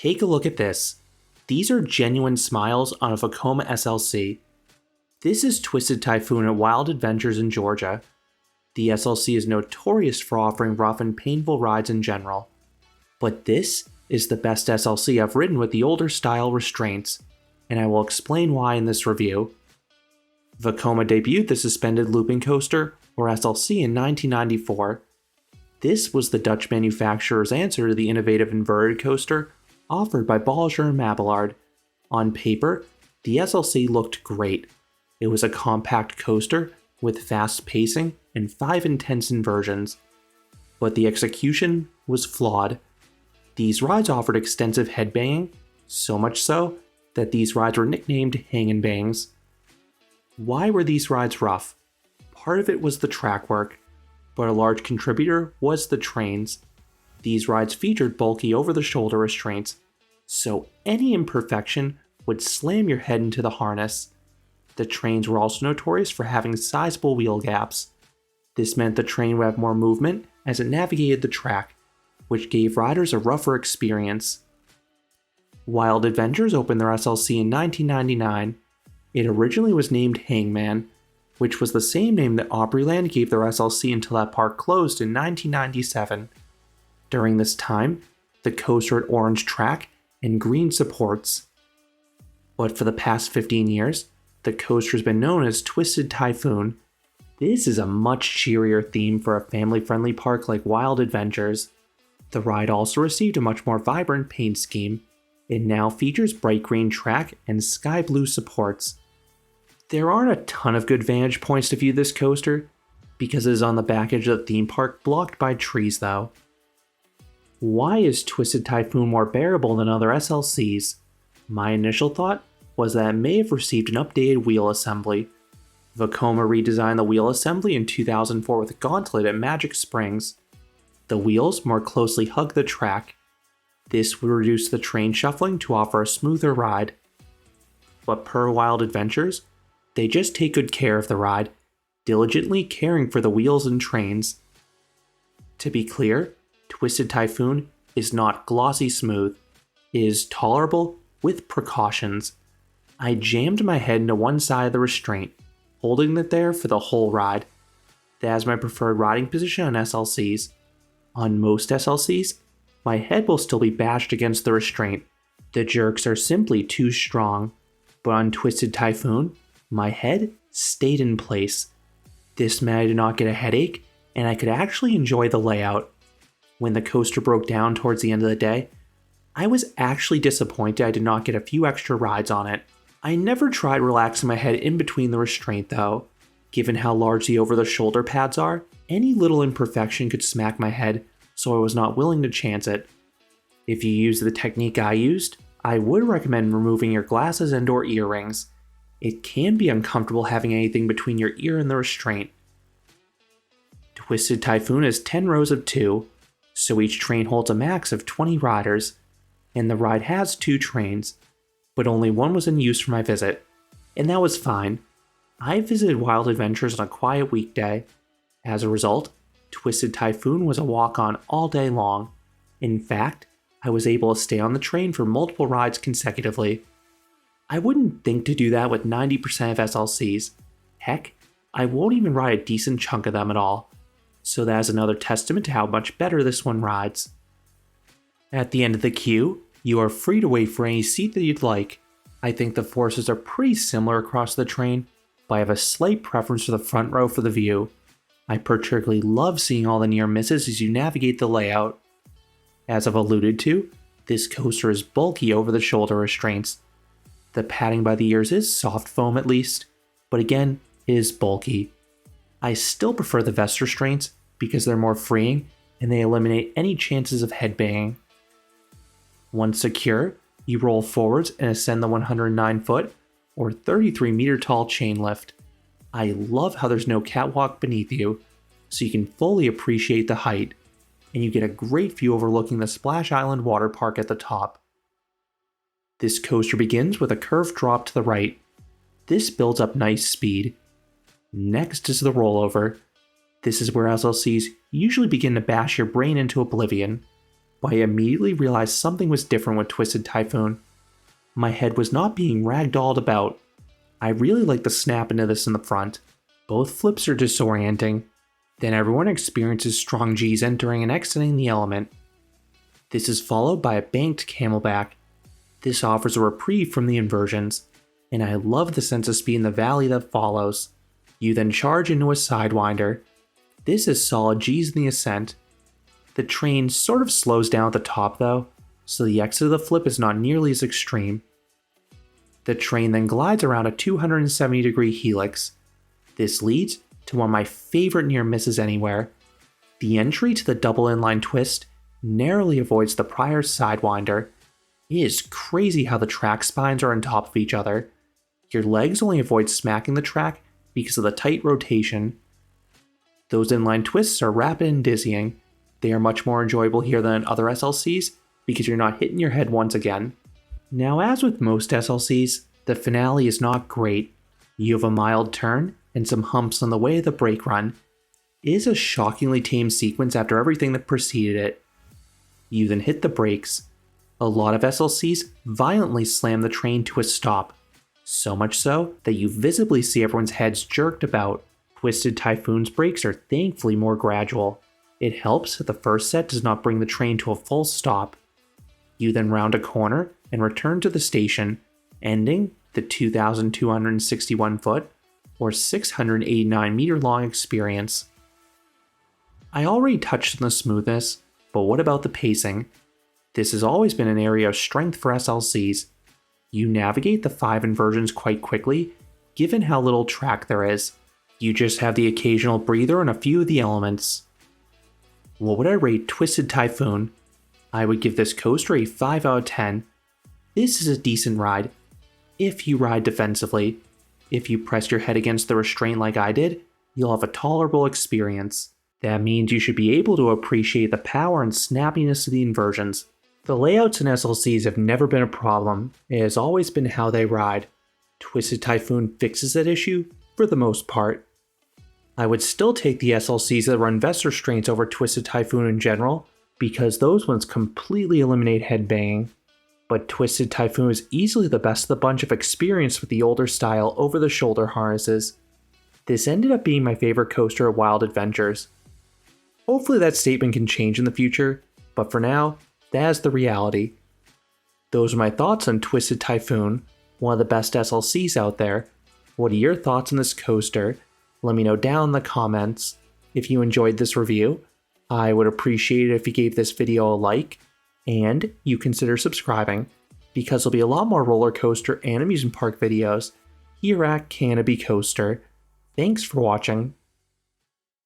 Take a look at this. These are genuine smiles on a Vekoma SLC. This is Twisted Typhoon at Wild Adventures in Georgia. The SLC is notorious for offering rough and painful rides in general. But this is the best SLC I've ridden with the older style restraints, and I will explain why in this review. Vekoma debuted the suspended looping coaster, or SLC, in 1994. This was the Dutch manufacturer's answer to the innovative inverted coaster offered by Balger and Mabillard. On paper, the SLC looked great. It was a compact coaster with fast pacing and 5 intense inversions. But the execution was flawed. These rides offered extensive headbanging, so much so that these rides were nicknamed hang and bangs. Why were these rides rough? Part of it was the track work, but a large contributor was the trains. These rides featured bulky over-the-shoulder restraints, so any imperfection would slam your head into the harness. The trains were also notorious for having sizable wheel gaps. This meant the train would have more movement as it navigated the track, which gave riders a rougher experience. Wild Adventures opened their SLC in 1999. It originally was named Hangman, which was the same name that Opryland gave their SLC until that park closed in 1997. During this time, the coaster had orange track and green supports. But for the past 15 years, the coaster has been known as Twisted Typhoon. This is a much cheerier theme for a family-friendly park like Wild Adventures. The ride also received a much more vibrant paint scheme. It now features bright green track and sky blue supports. There aren't a ton of good vantage points to view this coaster, because it is on the back edge of the theme park blocked by trees though. Why is Twisted Typhoon more bearable than other SLCs? My initial thought was that it may have received an updated wheel assembly. Vekoma redesigned the wheel assembly in 2004 with a gauntlet at Magic Springs. The wheels more closely hug the track. This would reduce the train shuffling to offer a smoother ride. But per Wild Adventures, they just take good care of the ride, diligently caring for the wheels and trains. To be clear, Twisted Typhoon is not glossy smooth. It is tolerable with precautions. I jammed my head into one side of the restraint, holding it there for the whole ride. That is my preferred riding position on SLCs. On most SLCs, my head will still be bashed against the restraint. The jerks are simply too strong. But on Twisted Typhoon, my head stayed in place. This meant I did not get a headache, and I could actually enjoy the layout. When the coaster broke down towards the end of the day, I was actually disappointed I did not get a few extra rides on it. I never tried relaxing my head in between the restraint though. Given how large the over-the-shoulder pads are, any little imperfection could smack my head, so I was not willing to chance it. If you use the technique I used, I would recommend removing your glasses and/or earrings. It can be uncomfortable having anything between your ear and the restraint. Twisted Typhoon has 10 rows of 2, so each train holds a max of 20 riders, and the ride has 2 trains, but only one was in use for my visit, and that was fine. I visited Wild Adventures on a quiet weekday. As a result, Twisted Typhoon was a walk-on all day long. In fact, I was able to stay on the train for multiple rides consecutively. I wouldn't think to do that with 90% of SLCs. Heck, I won't even ride a decent chunk of them at all. So that is another testament to how much better this one rides. At the end of the queue, you are free to wait for any seat that you'd like. I think the forces are pretty similar across the train, but I have a slight preference for the front row for the view. I particularly love seeing all the near misses as you navigate the layout. As I've alluded to, this coaster is bulky over the shoulder restraints. The padding by the ears is soft foam at least, but again, it is bulky. I still prefer the vest restraints because they're more freeing and they eliminate any chances of headbanging. Once secure, you roll forwards and ascend the 109-foot or 33-meter tall chain lift. I love how there's no catwalk beneath you, so you can fully appreciate the height, and you get a great view overlooking the Splash Island water park at the top. This coaster begins with a curved drop to the right. This builds up nice speed. Next is the rollover. This is where SLCs usually begin to bash your brain into oblivion. but I immediately realized something was different with Twisted Typhoon. My head was not being ragdolled about. I really like the snap into this in the front. Both flips are disorienting. Then everyone experiences strong G's entering and exiting the element. This is followed by a banked camelback. This offers a reprieve from the inversions, and I love the sense of speed in the valley that follows. You then charge into a sidewinder. This is solid G's in the ascent. The train sort of slows down at the top though, so the exit of the flip is not nearly as extreme. The train then glides around a 270-degree helix. This leads to one of my favorite near misses anywhere. The entry to the double inline twist narrowly avoids the prior sidewinder. It is crazy how the track spines are on top of each other. Your legs only avoid smacking the track because of the tight rotation. Those inline twists are rapid and dizzying. They are much more enjoyable here than in other SLCs because you're not hitting your head once again. Now, as with most SLCs, the finale is not great. You have a mild turn and some humps on the way of the brake run. It is a shockingly tame sequence after everything that preceded it. You then hit the brakes. A lot of SLCs violently slam the train to a stop, so much so that you visibly see everyone's heads jerked about. Twisted Typhoon's brakes are thankfully more gradual. It helps that the first set does not bring the train to a full stop. You then round a corner and return to the station, ending the 2,261 foot or 689 meter long experience. I already touched on the smoothness, but what about the pacing? This has always been an area of strength for SLCs. You navigate the 5 inversions quite quickly, given how little track there is. You just have the occasional breather on a few of the elements. What would I rate Twisted Typhoon? I would give this coaster a 5 out of 10. This is a decent ride, if you ride defensively. If you press your head against the restraint like I did, you'll have a tolerable experience. That means you should be able to appreciate the power and snappiness of the inversions. The layouts in SLCs have never been a problem, it has always been how they ride. Twisted Typhoon fixes that issue for the most part. I would still take the SLCs that run vest restraints over Twisted Typhoon in general, because those ones completely eliminate headbanging. But Twisted Typhoon is easily the best of the bunch of experience with the older style over the shoulder harnesses. This ended up being my favorite coaster at Wild Adventures. Hopefully that statement can change in the future, but for now, that is the reality. Those are my thoughts on Twisted Typhoon, one of the best SLCs out there. What are your thoughts on this coaster? Let me know down in the comments. If you enjoyed this review, I would appreciate it if you gave this video a like, and you consider subscribing, because there'll be a lot more roller coaster and amusement park videos here at Canopy Coaster. Thanks for watching.